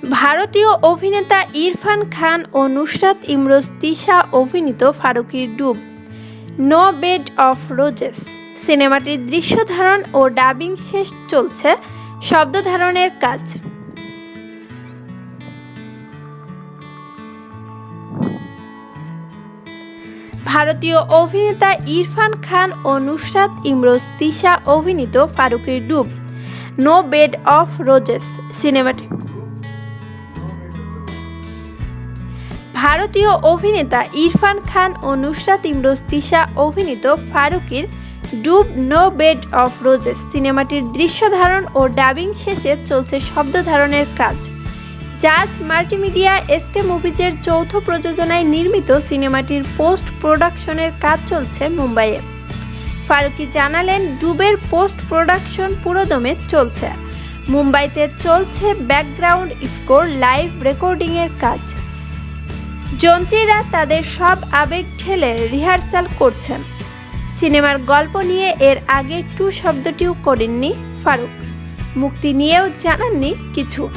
ভারতীয় অভিনেতা ইরফান খান ও নুসরাত ইমরোজ তিশা অভিনীত ফারুকীর ডুব, নো বেড অফ রোজেস সিনেমাটির দৃশ্য ধারণ ও ডাবিং শেষ, চলছে শব্দ ধারণের কাজ। ভারতীয় অভিনেতা ইরফান খান ও নুসরাত ইমরোজ তিশা অভিনীত ফারুকীর ডুব, নো বেড অফ রোজেস সিনেমাটি ভারতীয় অভিনেতা ইরফান খান ও নুসরাত ইমরোজ তিশা অভিনীত ফারুকীর ডুব, নো বেড অফ রোজেস সিনেমাটির দৃশ্য ধারণ ও ডাবিং শেষে চলছে শব্দ ধারণের কাজ। জাজ মাল্টিমিডিয়া এসকে মুভিজের যৌথ প্রযোজনায় নির্মিত সিনেমাটির পোস্ট প্রোডাকশনের কাজ চলছে মুম্বাইয়ে। ফারুকী জানালেন, ডুবের পোস্ট প্রোডাকশন পুরোদমে চলছে। মুম্বাইতে চলছে ব্যাকগ্রাউন্ড স্কোর, লাইভ রেকর্ডিংয়ের কাজ। যন্ত্রীরা তাদের সব আবেগ ঠেলে রিহার্সাল করছেন। সিনেমার গল্প নিয়ে এর আগে টু শব্দটিও করেননি ফারুক, মুক্তি নিয়েও জানাননি কিছু।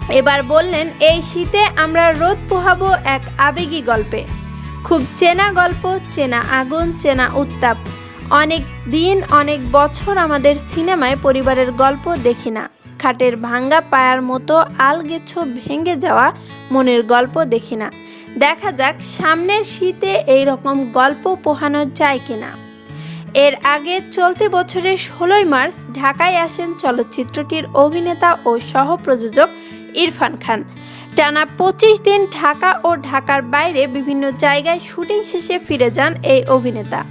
এবার বললেন, এই শীতে আমরা রোদ পোহাবো এক আবেগী গল্পে। খুব চেনা গল্প, চেনা আগুন, চেনা উত্তাপ। অনেক দিন, অনেক বছর আমাদের সিনেমায় পরিবারের গল্প দেখি না। খাটের ভাঙ্গা পায়ার মতো আলগেছো ভেঙে যাওয়া মনের গল্প দেখি না। দেখা যাক সামনের শীতে এই রকম গল্প পোহানো যায় কিনা। এর আগে চলতি বছরের 16 মার্চ ঢাকায় আসেন চলচ্চিত্রটির অভিনেতা ও সহ-প্রযোজক ইরফান খান। টানা 25 দিন ঢাকা ও ঢাকার বাইরে বিভিন্ন জায়গায় শুটিং শেষে ফিরে যান এই অভিনেতা।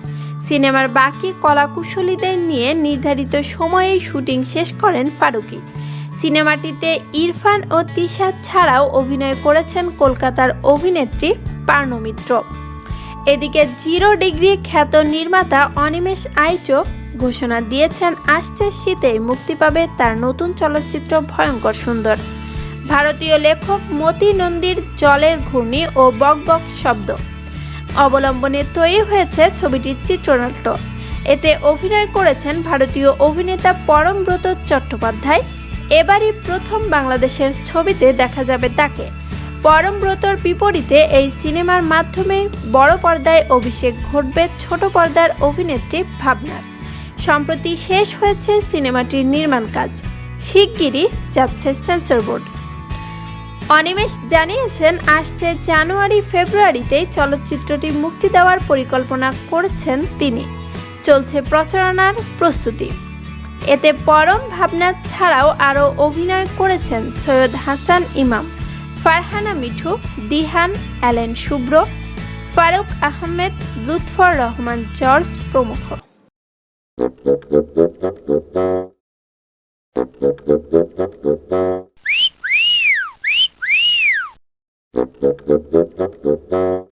সিনেমার বাকি কলাকুশলীদের নিয়ে নির্ধারিত সময়েই শুটিং শেষ করেন ফারুকী। সিনেমাটিতে ইরফান ও তিশা ছাড়াও অভিনয় করেছেন কলকাতার অভিনেত্রী পার্নো মিত্র। এদিকে 0 ডিগ্রি খ্যাত নির্মাতা অনিমেষ আইচও ঘোষণা দিয়েছেন, আসছে শীতেই মুক্তি পাবে তার নতুন চলচ্চিত্র ভয়ঙ্কর সুন্দর। ভারতীয় লেখক মতি নন্দীর জলের ঘূর্ণি ও বকবক শব্দ অবলম্বনে তৈরি হয়েছে ছবিটির চিত্রনাট্য। এতে অভিনয় করেছেন ভারতীয় অভিনেতা পরমব্রত চট্টোপাধ্যায়। এবারই প্রথম বাংলাদেশের ছবিতে দেখা যাবে তাকে। পরমব্রতর বিপরীতে এই সিনেমার মাধ্যমে বড় পর্দায় অভিষেক ঘটবে ছোট পর্দার অভিনেত্রী ভাবনার। সম্প্রতি শেষ হয়েছে সিনেমাটির নির্মাণ কাজ, শিগগিরই যাচ্ছে সেন্সর বোর্ড। অনিমেষ জানিয়েছেন, আসছে জানুয়ারি-ফেব্রুয়ারিতেই চলচ্চিত্রটি মুক্তি দেওয়ার পরিকল্পনা করেছেন তিনি। চলছে প্রচারণার প্রস্তুতি। এতে পরম, ভাবনা ছাড়াও আরও অভিনয় করেছেন সৈয়দ হাসান ইমাম, ফারহানা মিঠু, দিহান, অ্যালেন শুভ্র, ফারুক আহমেদ, লুৎফর রহমান জর্জ প্রমুখ।